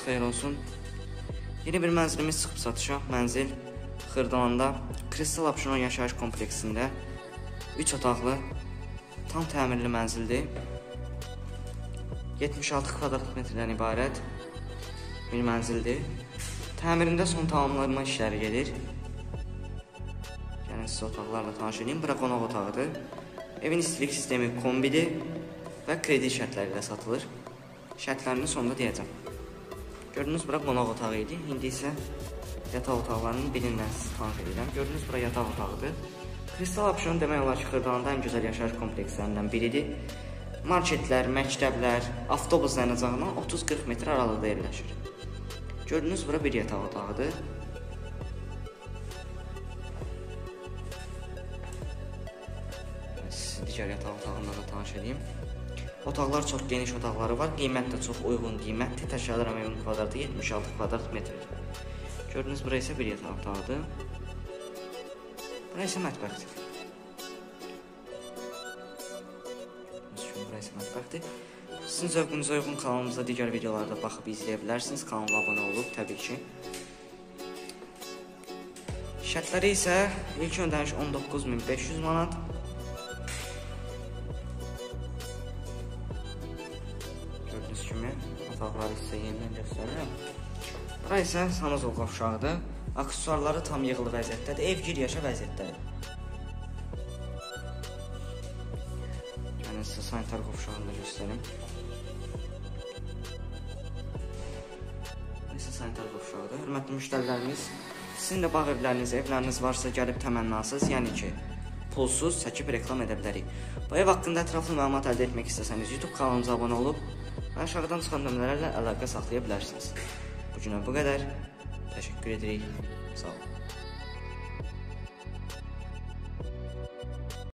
xeyir olsun. Yeni bir mənzilimiz çıxıb satışa. Mənzil Xırdalanda Kristal Option yaşayış kompleksində 3 otaqlı, tam təmirli mənzildir. 76 kvadrat metrdən ibarət bir mənzildir. Təmirində son tamamlanma işləri gedir. Yəni sizə otaqlarla tanış edeyim. Bura qonaq otağıdır. Evin istilik sistemi kombidir və kredi şərtləri ilə satılır. Şərtlərini sonunda deyəcəm. Gördünüz, bura qonaq otağı idi. İndi isə yataq otaqlarının birindən sizi tanış edirəm. Gördünüz, bura yataq otağıdır. Kristal Option demək olar ki, Xırdalanda ən gözəl yaşayış komplekslərindən biridir. Marketlər, məktəblər, avtobus dayanacağından 30-40 metr aralıqda yerləşir. Gördünüz, bura bir yataq otağıdır. Sizi digər yataq otağında da tanış edeyim. Otaqlar çox geniş otaqları var. Qiymət də çox uyğun qiymətdir. Təşkil edirəm evin kvadratı 76 kvadrat metrdir. Gördünüz, bura isə bir yataq otağıdır. Bura isə mətbəxdir. Bura isə mətbəxdir. Sizin zövqünüzə uyğun kanalımızda digər videolarda baxıb izləyə bilərsiniz. Kanala abunə olub, təbii ki. Şərtləri isə ilk ödəniş 19.500 manat. Gördüyünüz kimi otaqları sizə yenidən göstərirəm. Bura isə sanuzol qovşağıdır. Aksesuarları tam yığılı vəziyyətdədir. Ev giriyaşa vəziyyətdədir. Yəni sizə sanitar qovşağını da göstərim. Nəsə sanitar qovşağıdır. Hörmətli müştərilərimiz, sizin də bağ evləriniz, evləriniz varsa gəlib təmənnasız, yəni ki, pulsuz çəkib reklam edə bilərik. Bu ev haqqında ətraflı məlumat əldə etmək istəsəniz, YouTube kanalımıza abunə olub və aşağıdan çıxan nömrələrlə əlaqə saxlaya bilərsiniz. Bu günə bu qədər. Təşəkkür edirik. Sağ olun.